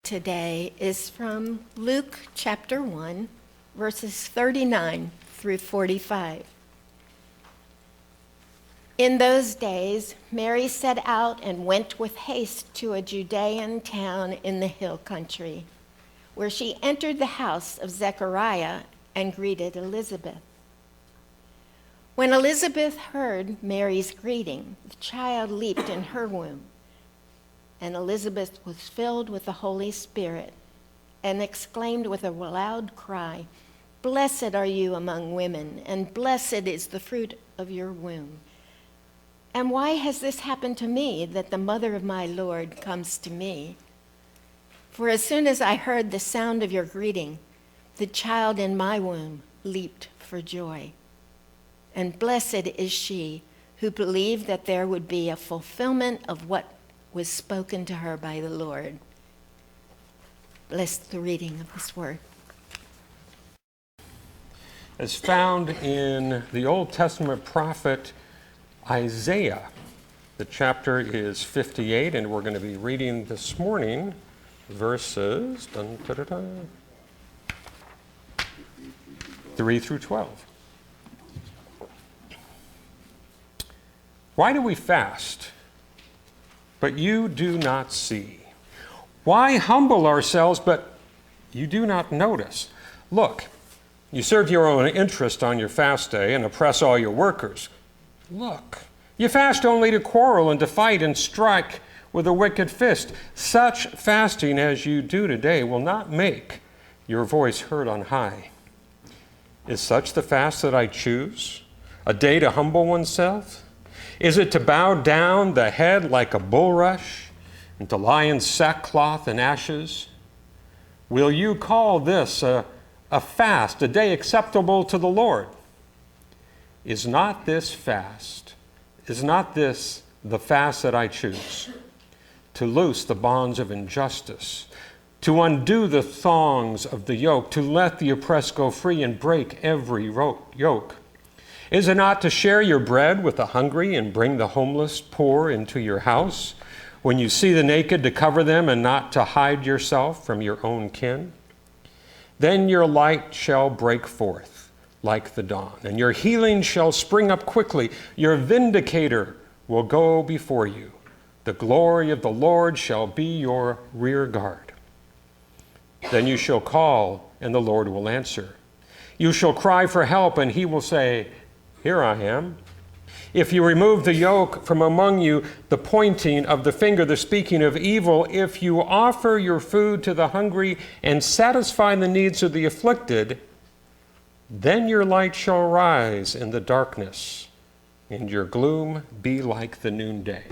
today is from Luke chapter 1, verses 39 through 45. In those days, Mary set out and went with haste to a Judean town in the hill country, where she entered the house of Zechariah and greeted Elizabeth. When Elizabeth heard Mary's greeting, the child leaped in her womb, and Elizabeth was filled with the Holy Spirit and exclaimed with a loud cry, "Blessed are you among women, and blessed is the fruit of your womb. And why has this happened to me, that the mother of my Lord comes to me? For as soon as I heard the sound of your greeting, the child in my womb leaped for joy. And blessed is she who believed that there would be a fulfillment of what was spoken to her by the Lord." Bless the reading of this word. As found in the Old Testament prophet Isaiah. The chapter is 58, and we're going to be reading this morning verses 3 through 12. Why do we fast, but you do not see? Why humble ourselves, but you do not notice? Look, you serve your own interest on your fast day and oppress all your workers. Look, you fast only to quarrel and to fight and strike with a wicked fist. Such fasting as you do today will not make your voice heard on high. Is such the fast that I choose? A day to humble oneself? Is it to bow down the head like a bulrush and to lie in sackcloth and ashes? Will you call this a fast, a day acceptable to the Lord? Is not this the fast that I choose? To loose the bonds of injustice, to undo the thongs of the yoke, to let the oppressed go free and break every yoke? Is it not to share your bread with the hungry and bring the homeless poor into your house? When you see the naked, to cover them and not to hide yourself from your own kin? Then your light shall break forth like the dawn, and your healing shall spring up quickly. Your vindicator will go before you. The glory of the Lord shall be your rear guard. Then you shall call, and the Lord will answer. You shall cry for help, and he will say, "Here I am." If you remove the yoke from among you, the pointing of the finger, the speaking of evil, if you offer your food to the hungry and satisfy the needs of the afflicted, then your light shall rise in the darkness, and your gloom be like the noonday.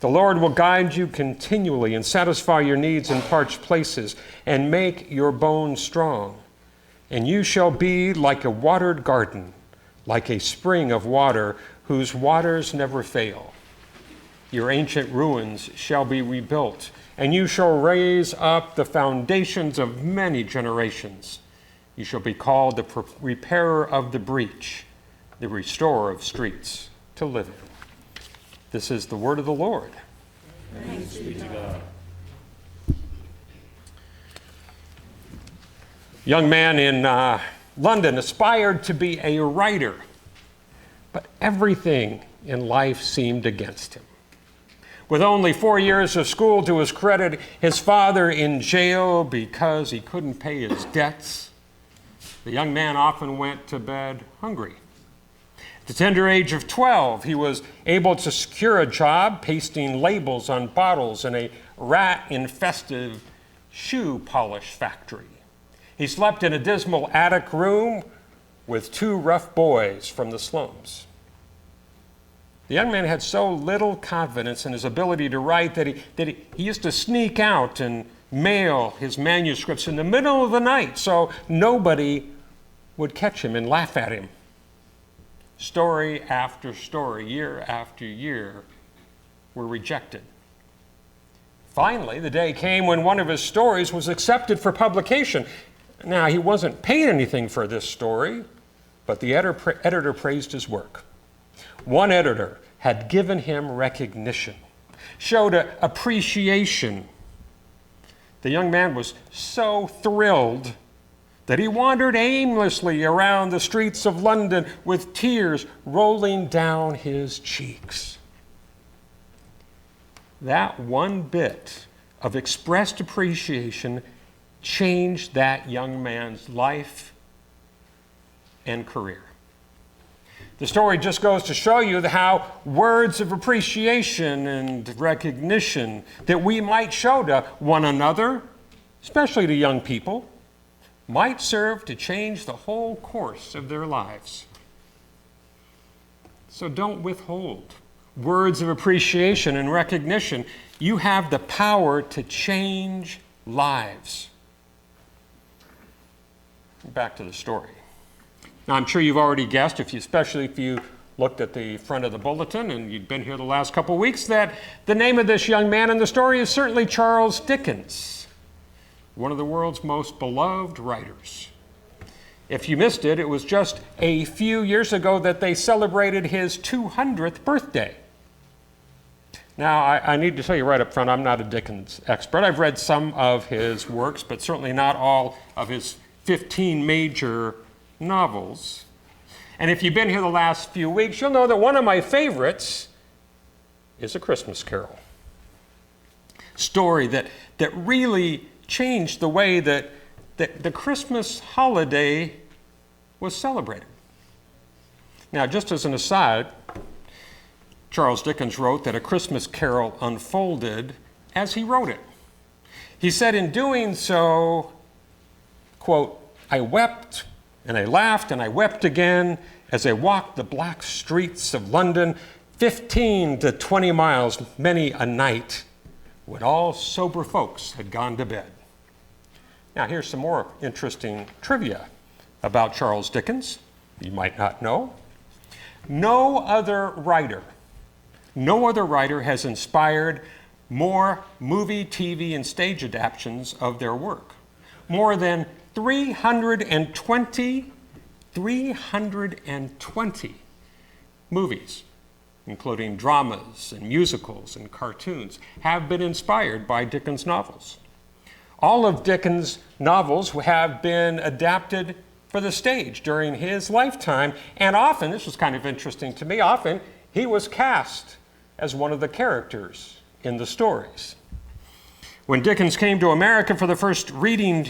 The Lord will guide you continually and satisfy your needs in parched places and make your bones strong. And you shall be like a watered garden, like a spring of water whose waters never fail. Your ancient ruins shall be rebuilt, and you shall raise up the foundations of many generations. You shall be called the repairer of the breach, the restorer of streets to live in. This is the word of the Lord. Thanks be to God. Young man in London aspired to be a writer, but everything in life seemed against him. With only 4 years of school to his credit, his father in jail because he couldn't pay his debts, the young man often went to bed hungry. At the tender age of 12, he was able to secure a job pasting labels on bottles in a rat-infested shoe polish factory. He slept in a dismal attic room with 2 rough boys from the slums. The young man had so little confidence in his ability to write that he used to sneak out and mail his manuscripts in the middle of the night so nobody would catch him and laugh at him. Story after story, year after year, were rejected. Finally, the day came when one of his stories was accepted for publication. Now, he wasn't paid anything for this story, but the editor praised his work. One editor had given him recognition, showed appreciation. The young man was so thrilled that he wandered aimlessly around the streets of London with tears rolling down his cheeks. That one bit of expressed appreciation changed that young man's life and career. The story just goes to show you how words of appreciation and recognition that we might show to one another, especially to young people, might serve to change the whole course of their lives. So don't withhold words of appreciation and recognition. You have the power to change lives. Back to the story. Now, I'm sure you've already guessed, especially if you looked at the front of the bulletin and you'd been here the last couple of weeks, that the name of this young man in the story is certainly Charles Dickens, one of the world's most beloved writers. If you missed it, it was just a few years ago that they celebrated his 200th birthday. Now, I need to tell you right up front, I'm not a Dickens expert. I've read some of his works, but certainly not all of his 15 major novels. And if you've been here the last few weeks, you'll know that one of my favorites is A Christmas Carol. Story that really changed the way that the Christmas holiday was celebrated. Now, just as an aside, Charles Dickens wrote that A Christmas Carol unfolded as he wrote it. He said in doing so, quote, "I wept and I laughed and I wept again as I walked the black streets of London, 15 to 20 miles many a night, when all sober folks had gone to bed." Now, here's some more interesting trivia about Charles Dickens you might not know. No other writer has inspired more movie, TV, and stage adaptations of their work. More than 320 movies, including dramas and musicals and cartoons, have been inspired by Dickens' novels. All of Dickens' novels have been adapted for the stage during his lifetime, and often, this was kind of interesting to me, often he was cast as one of the characters in the stories. When Dickens came to America for his first reading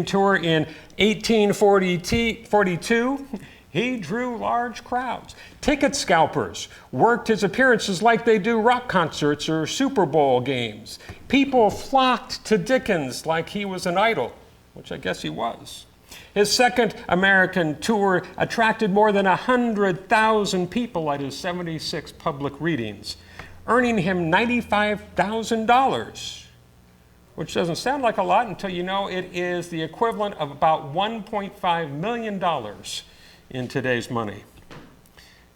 tour in 1842, he drew large crowds. Ticket scalpers worked his appearances like they do rock concerts or Super Bowl games. People flocked to Dickens like he was an idol, which I guess he was. His second American tour attracted more than 100,000 people at his 76 public readings, earning him $95,000, which doesn't sound like a lot until you know it is the equivalent of about $1.5 million in today's money.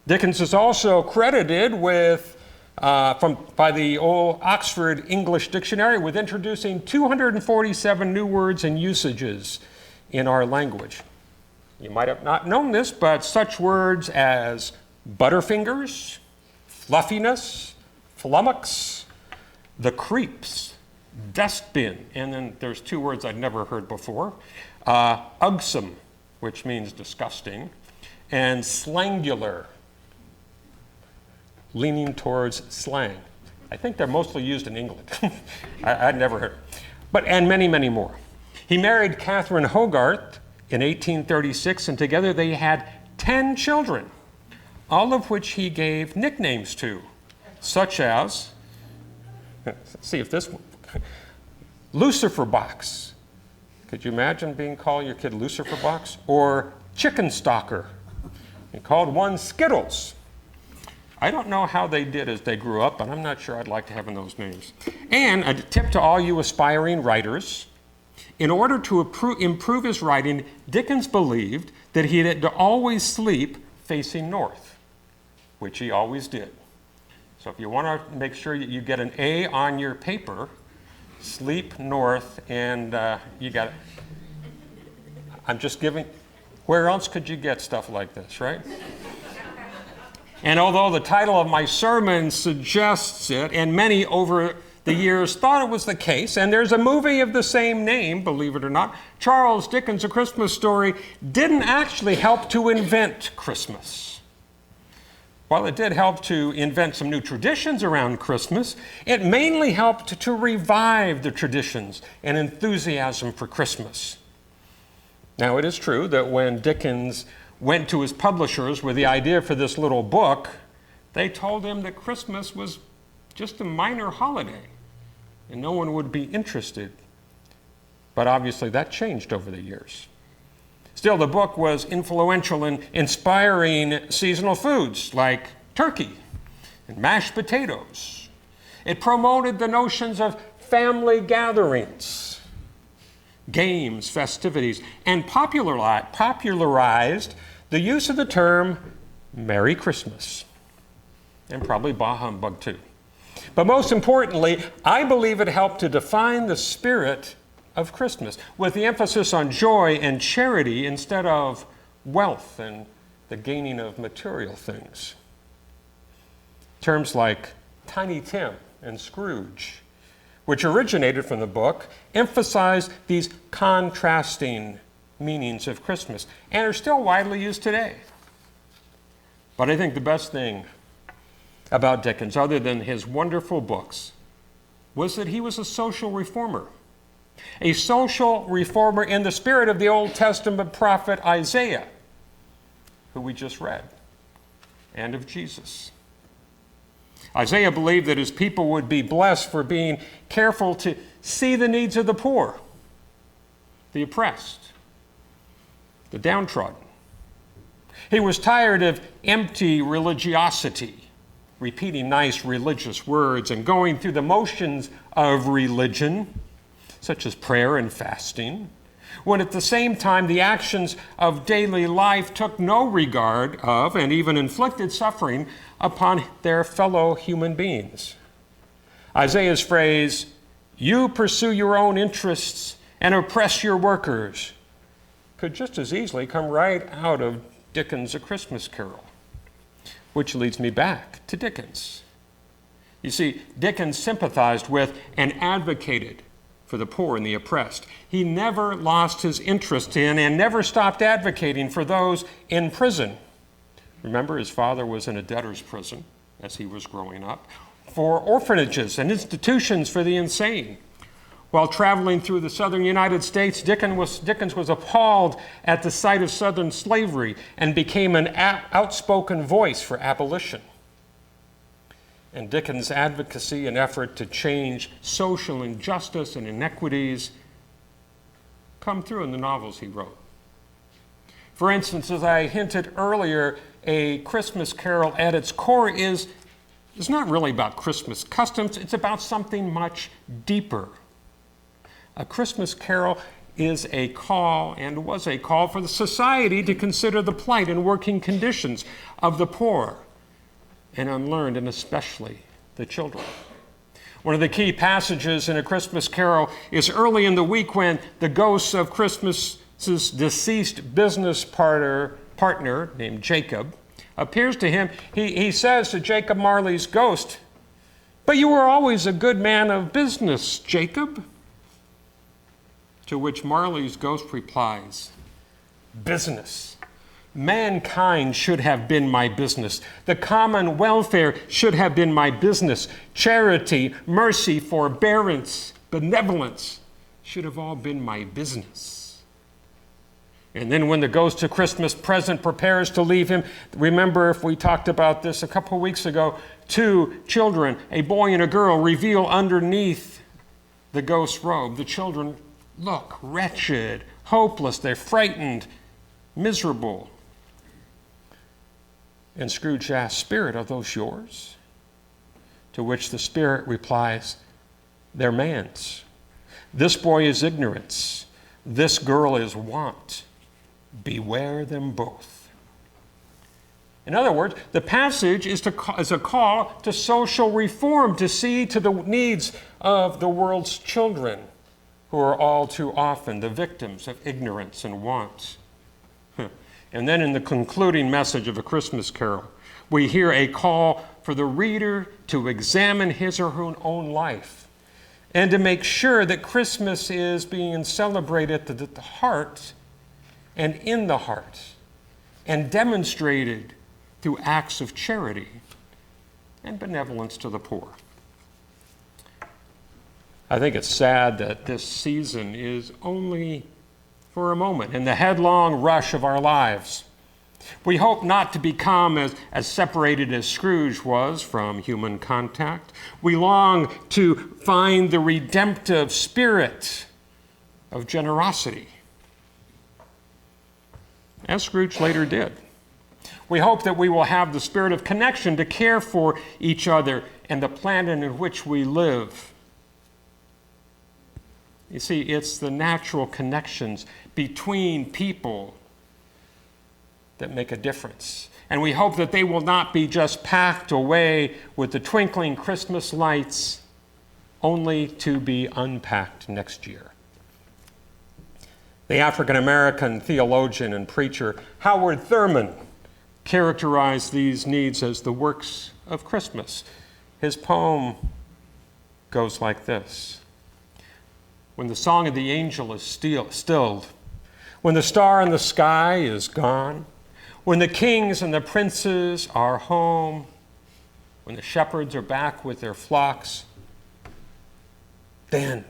Dickens is also credited with, by the old Oxford English Dictionary, with introducing 247 new words and usages in our language. You might have not known this, but such words as butterfingers, fluffiness, flummox, the creeps, dustbin, and then there's two words I'd never heard before, ugsome, which means disgusting, and slangular, leaning towards slang. I think they're mostly used in England. I'd never heard. And many, many more. He married Catherine Hogarth in 1836, and together they had 10 children, all of which he gave nicknames to, such as, let's see if this one, Lucifer Box. Could you imagine calling your kid Lucifer Box? Or Chicken Stalker. He called one Skittles. I don't know how they did as they grew up, but I'm not sure I'd like to have those names. And a tip to all you aspiring writers: in order to improve his writing, Dickens believed that he had to always sleep facing north, which he always did. So if you want to make sure you get an A on your paper, sleep north, and you got it. I'm just giving, where else could you get stuff like this, right? And although the title of my sermon suggests it, and many over the years thought it was the case, and there's a movie of the same name, believe it or not. Charles Dickens' A Christmas Story didn't actually help to invent Christmas. While it did help to invent some new traditions around Christmas, it mainly helped to revive the traditions and enthusiasm for Christmas. Now, it is true that when Dickens went to his publishers with the idea for this little book, they told him that Christmas was just a minor holiday and no one would be interested. But obviously that changed over the years. Still, the book was influential in inspiring seasonal foods like turkey and mashed potatoes. It promoted the notions of family gatherings, games, festivities, and popularized the use of the term Merry Christmas, and probably Bah Humbug too. But most importantly, I believe it helped to define the spirit of Christmas, with the emphasis on joy and charity instead of wealth and the gaining of material things. Terms like Tiny Tim and Scrooge, which originated from the book, emphasize these contrasting meanings of Christmas and are still widely used today. But I think the best thing about Dickens, other than his wonderful books, was that he was a social reformer. A social reformer in the spirit of the Old Testament prophet Isaiah, who we just read, and of Jesus. Isaiah believed that his people would be blessed for being careful to see the needs of the poor, the oppressed, the downtrodden. He was tired of empty religiosity, repeating nice religious words and going through the motions of religion, such as prayer and fasting, when at the same time the actions of daily life took no regard of and even inflicted suffering upon their fellow human beings. Isaiah's phrase, "You pursue your own interests and oppress your workers," could just as easily come right out of Dickens' A Christmas Carol, which leads me back to Dickens. You see, Dickens sympathized with and advocated for the poor and the oppressed. He never lost his interest in and never stopped advocating for those in prison. Remember, his father was in a debtor's prison as he was growing up, for orphanages and institutions for the insane. While traveling through the southern United States, Dickens was appalled at the sight of southern slavery and became an outspoken voice for abolition. And Dickens' advocacy and effort to change social injustice and inequities come through in the novels he wrote. For instance, as I hinted earlier, A Christmas Carol at its core is not really about Christmas customs, it's about something much deeper. A Christmas Carol is a call, and was a call, for the society to consider the plight and working conditions of the poor and unlearned, and especially the children. One of the key passages in A Christmas Carol is early in the week when the ghost of Christmas's deceased business partner named Jacob appears to him. He says to Jacob Marley's ghost, "But you were always a good man of business, Jacob." To which Marley's ghost replies, "Business. Mankind should have been my business. The common welfare should have been my business. Charity, mercy, forbearance, benevolence should have all been my business." And then when the ghost of Christmas present prepares to leave him, remember, if we talked about this a couple weeks ago, two children, a boy and a girl, reveal underneath the ghost's robe. The children look wretched, hopeless, they're frightened, miserable. And Scrooge asks, "Spirit, are those yours?" To which the spirit replies, "They're man's. This boy is ignorance. This girl is want. Beware them both." In other words, the passage is a call to social reform, to see to the needs of the world's children, who are all too often the victims of ignorance and want. And then in the concluding message of A Christmas Carol, we hear a call for the reader to examine his or her own life and to make sure that Christmas is being celebrated at the heart and in the heart and demonstrated through acts of charity and benevolence to the poor. I think it's sad that this season is only for a moment in the headlong rush of our lives. We hope not to become as separated as Scrooge was from human contact. We long to find the redemptive spirit of generosity, as Scrooge later did. We hope that we will have the spirit of connection to care for each other and the planet in which we live. You see, it's the natural connections between people that make a difference. And we hope that they will not be just packed away with the twinkling Christmas lights, only to be unpacked next year. The African-American theologian and preacher Howard Thurman characterized these needs as the works of Christmas. His poem goes like this: when the song of the angel is stilled, when the star in the sky is gone, when the kings and the princes are home, when the shepherds are back with their flocks, then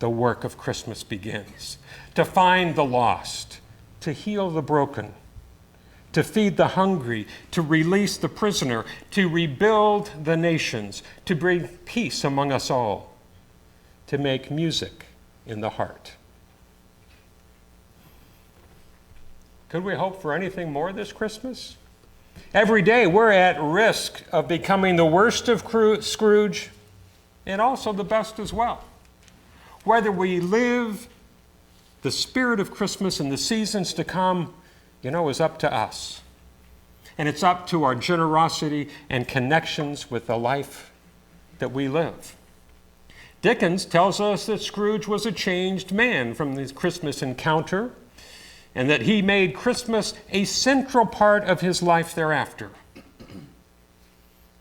the work of Christmas begins. To find the lost, to heal the broken, to feed the hungry, to release the prisoner, to rebuild the nations, to bring peace among us all, to make music in the heart. Could we hope for anything more this Christmas? Every day we're at risk of becoming the worst of Scrooge and also the best as well. Whether we live the spirit of Christmas in the seasons to come, is up to us. And it's up to our generosity and connections with the life that we live. Dickens tells us that Scrooge was a changed man from this Christmas encounter, and that he made Christmas a central part of his life thereafter.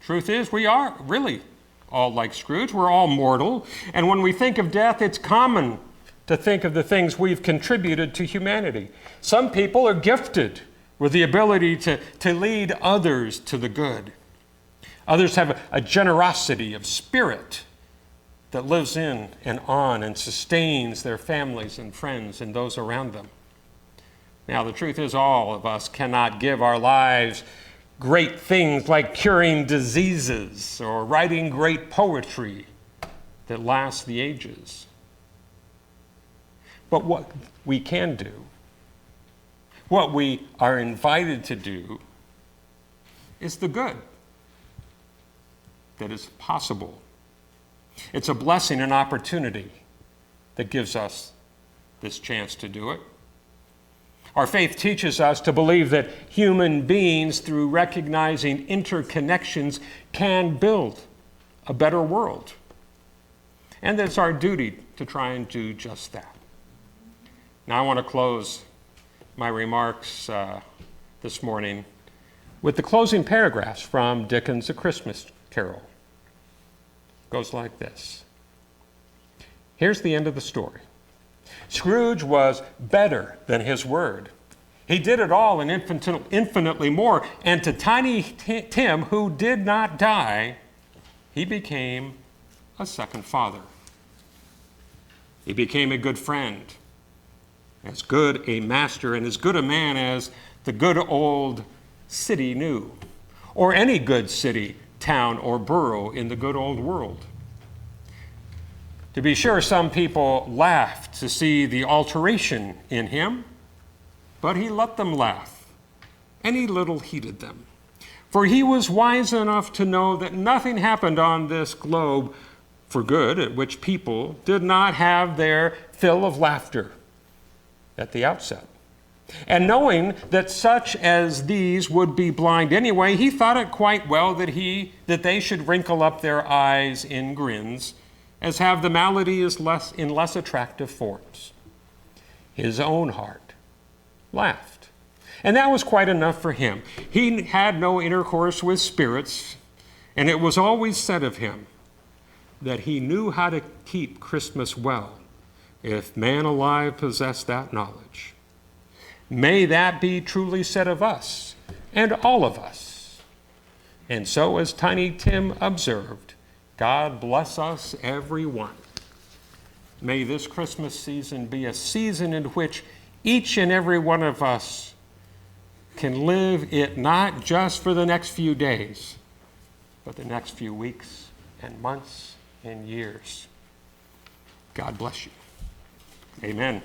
Truth is, we are really all like Scrooge. We're all mortal. And when we think of death, it's common to think of the things we've contributed to humanity. Some people are gifted with the ability to lead others to the good. Others have a generosity of spirit that lives in and on and sustains their families and friends and those around them. Now, the truth is, all of us cannot give our lives great things like curing diseases or writing great poetry that lasts the ages. But what we can do, what we are invited to do, is the good that is possible. It's a blessing and opportunity that gives us this chance to do it. Our faith teaches us to believe that human beings, through recognizing interconnections, can build a better world. And that it's our duty to try and do just that. Now I want to close my remarks this morning with the closing paragraphs from Dickens' A Christmas Carol. It goes like this. Here's the end of the story. Scrooge was better than his word. He did it all and infinitely more. And to Tiny Tim, who did not die, he became a second father. He became a good friend, as good a master and as good a man as the good old city knew, or any good city, town, or borough in the good old world. To be sure, some people laughed to see the alteration in him, but he let them laugh, and he little heeded them. For he was wise enough to know that nothing happened on this globe for good at which people did not have their fill of laughter at the outset. And knowing that such as these would be blind anyway, he thought it quite well that they should wrinkle up their eyes in grins, as have the malady in less attractive forms. His own heart laughed. And that was quite enough for him. He had no intercourse with spirits, and it was always said of him, that he knew how to keep Christmas well, if man alive possessed that knowledge. May that be truly said of us and all of us. And so, as Tiny Tim observed, God bless us, every one. May this Christmas season be a season in which each and every one of us can live it not just for the next few days, but the next few weeks and months and years. God bless you. Amen.